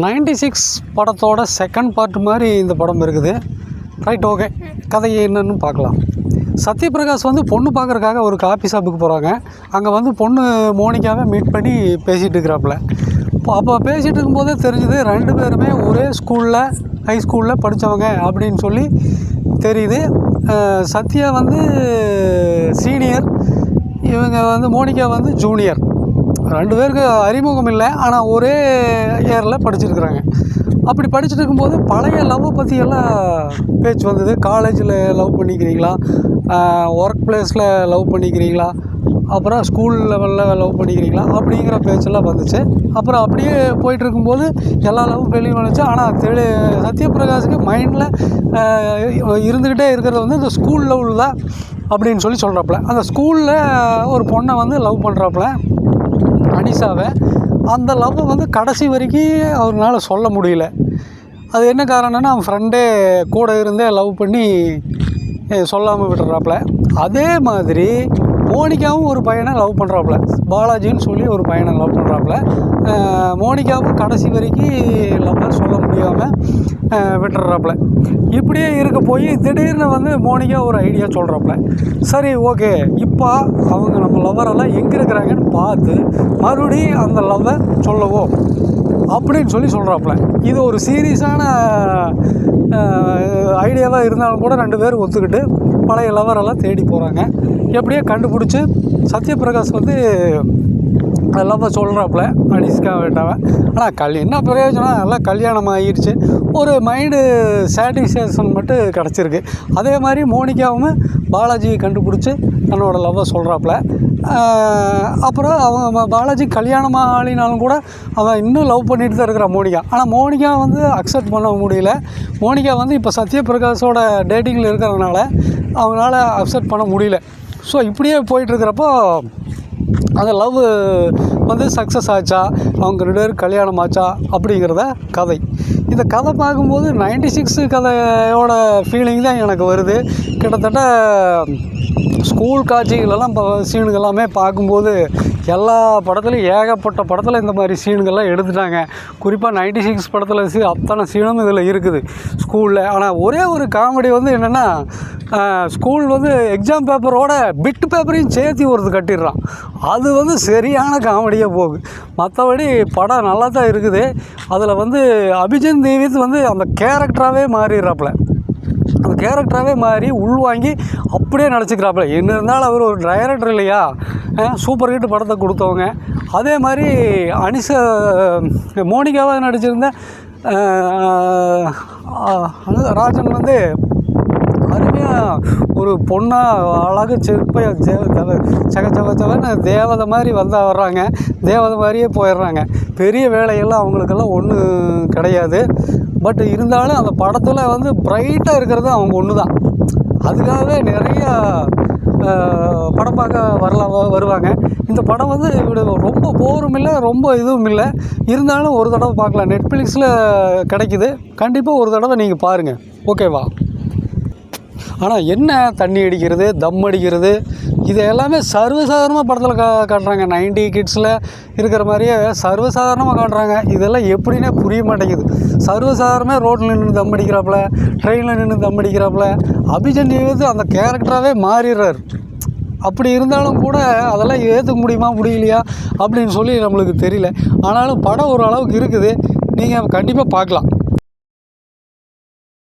96 படத்தோட second part மாதிரி இந்த படம் இருக்குது. Right, okay. கதையை என்னன்னு பார்க்கலாம். சத்யபிரகாஷ் வந்து பொண்ணு பார்க்குறக்காக ஒரு காஃபி ஷாப்புக்கு போகிறாங்க. அங்கே வந்து பொண்ணு மோனிகாவை மீட் பண்ணி பேசிகிட்டு இருக்கிறாப்புல. அப்போ பேசிகிட்டு இருக்கும்போதே தெரிஞ்சுது 2 பேருமே ஒரே ஸ்கூலில், ஹை ஸ்கூலில் படித்தவங்க அப்படின்னு சொல்லி தெரியுது. சத்யா வந்து சீனியர், இவங்க வந்து மோனிகா வந்து ஜூனியர். 2 பேருக்கு அறிமுகம் இல்லை, ஆனால் ஒரே இயரில் படிச்சிருக்கிறாங்க. அப்படி படிச்சுட்டு இருக்கும்போது பழைய லவ்வை பற்றியெல்லாம் பேச்சு வந்தது. காலேஜில் லவ் பண்ணிக்கிறீங்களா, ஒர்க் பிளேஸில் லவ் பண்ணிக்கிறீங்களா, அப்புறம் ஸ்கூல் லெவலில் லவ் பண்ணிக்கிறீங்களா அப்படிங்கிற பேச்செல்லாம் வந்துச்சு. அப்புறம் அப்படியே போயிட்டு இருக்கும்போது எல்லா லவ்வும் வெளியே வந்துச்சு. ஆனால் சத்யபிரகாஷுக்கு மைண்டில் இருந்துக்கிட்டே இருக்கிறது வந்து இந்த ஸ்கூல் லெவல் தான் அப்படின்னு சொல்லி சொல்கிறாப்புல. அந்த ஸ்கூலில் ஒரு பொண்ணை வந்து லவ் பண்ணுறாப்புல, அனிஷாவை. அந்த லவ்வை வந்து கடைசி வரைக்கும் அவரால் சொல்ல முடியல. அது என்ன காரணம்னா, அவன் ஃப்ரெண்டே கூட இருந்தே லவ் பண்ணி சொல்லாமல் விட்டுறாப்புல. அதே மாதிரி மோனிகாவும் ஒரு பையனை லவ் பண்ணுறாப்புல, பாலாஜின்னு சொல்லி ஒரு பையனை லவ் பண்ணுறாப்புல. மோனிகாவும் கடைசி வரைக்கும் லவ்வை சொல்ல முடியாமல் விட்டுறாப்புல. இப்படியே இருக்க போய் திடீர்னு வந்து மோனிகா ஒரு ஐடியா சொல்கிறாப்புல. சரி, ஓகே, இப்போ அவங்க நம்ம லவ்வரெல்லாம் எங்கே இருக்கிறாங்கன்னு பார்த்து மறுபடியும் அந்த லவ்வை சொல்லவோ அப்படின்னு சொல்லி சொல்கிறாப்புல. இது ஒரு சீரியஸான ஐடியாவாக இருந்தாலும் கூட 2 பேரும் ஒத்துக்கிட்டு பழைய லவரெல்லாம் தேடி போகிறாங்க. எப்படியோ கண்டுபிடிச்சி சத்யபிரகாஷ் வந்து லவ்வை சொல்கிறாப்புல அனிஷ்கா வேண்டாவன். ஆனால் என்ன பிரயோஜனம், எல்லாம் கல்யாணம் ஆகிடுச்சு. ஒரு மைண்டு சாட்டிஸ்ஃபேக்ஷன் மட்டும் கிடச்சிருக்கு. அதே மாதிரி மோனிகாவும் பாலாஜியை கண்டுபிடிச்சி தன்னோட லவ்வை சொல்கிறாப்புல. அப்புறம் அவன் பாலாஜி கல்யாணமாக ஆளினாலும் கூட அவன் இன்னும் லவ் பண்ணிட்டு தான் இருக்கிறான் மோனிகா. ஆனால் மோனிகா வந்து அக்செப்ட் பண்ண முடியல. மோனிகா வந்து இப்போ சத்யபிரகாஷோட டேட்டிங்கில் இருக்கிறதுனால அவங்களால அக்செப்ட் பண்ண முடியல. ஸோ இப்படியே போயிட்டுருக்கிறப்போ அந்த லவ் வந்து சக்ஸஸ் ஆச்சா, அவங்க 2 பேரும் கல்யாணம் ஆச்சா அப்படிங்கிறத கதை. இந்த கதை பார்க்கும்போது 96 கதையோட ஃபீலிங் தான் எனக்கு வருது. கிட்டத்தட்ட ஸ்கூல் காட்சிகளெல்லாம் சீனுகள் எல்லாமே பார்க்கும்போது எல்லா படத்துலையும் ஏகப்பட்ட படத்தில் இந்த மாதிரி சீனுங்கள்லாம் எடுத்துட்டாங்க. குறிப்பாக 96 படத்தில் அத்தனை சீனும் இதில் இருக்குது ஸ்கூலில். ஆனால் ஒரே ஒரு காமெடி வந்து என்னென்னா, ஸ்கூல் வந்து எக்ஸாம் பேப்பரோட பிட்டு பேப்பரையும் சேர்த்து ஒருத்தர் கட்டிடுறான். அது வந்து சரியான காமெடியாக போகுது. மற்றபடி படம் நல்லா தான் இருக்குது. அதில் வந்து அபிஜன் தேவித் வந்து அந்த கேரக்டராகவே மாறிடுறாப்புல. அந்த கேரக்டராகவே மாறி உள்வாங்கி அப்படியே நடிச்சுக்கிறாப்புல. என்ன இருந்தாலும் அவர் ஒரு டைரக்டர் இல்லையா, சூப்பர் ஹிட் படத்தை கொடுத்தவங்க. அதே மாதிரி மோனிகாவாக நடிச்சிருந்த ராஜன் வந்து அருமையாக ஒரு பொண்ணாக அழகு செப்பையாக சகச்சவன்னு தேவதை மாதிரி வர்றாங்க. தேவதை மாதிரியே போயிடுறாங்க. பெரிய வேலையெல்லாம் அவங்களுக்கெல்லாம் ஒன்றும் கிடையாது. பட் இருந்தாலும் அந்த படத்தில் வந்து பிரைட்டாக இருக்கிறது அவங்க ஒன்று தான். அதுக்காகவே நிறையா படம் பார்க்க வருவாங்க. இந்த படம் வந்து ரொம்ப போரும் இல்லை, ரொம்ப இதுவும் இல்லை. இருந்தாலும் ஒரு தடவை பார்க்கலாம். நெட்ஃப்ளிக்ஸில் கிடைக்குது. கண்டிப்பாக ஒரு தடவை நீங்கள் பாருங்கள், ஓகேவா? ஆனால் என்ன தண்ணி அடிக்கிறது, தம் அடிக்கிறது, இது எல்லாமே சர்வசாதாரணமாக படத்தில் காட்டுறாங்க. 90 கிட்ஸில் இருக்கிற மாதிரியே சர்வசாதாரணமாக காட்டுறாங்க. இதெல்லாம் எப்படின்னே புரிய மாட்டேங்குது. சர்வசாதாரணமாக ரோட்டில் நின்று தம் அடிக்கிறாப்புல, ட்ரெயினில் நின்று தம் அடிக்கிறாப்புல. அபிஜன் தேவித் அந்த கேரக்டராகவே மாறிடுறார். அப்படி இருந்தாலும் கூட அதெல்லாம் ஏற்றுக்க முடியலையா அப்படின்னு சொல்லி நம்மளுக்கு தெரியல. ஆனாலும் படம் ஓரளவுக்கு இருக்குது. நீங்கள் கண்டிப்பாக பார்க்கலாம்.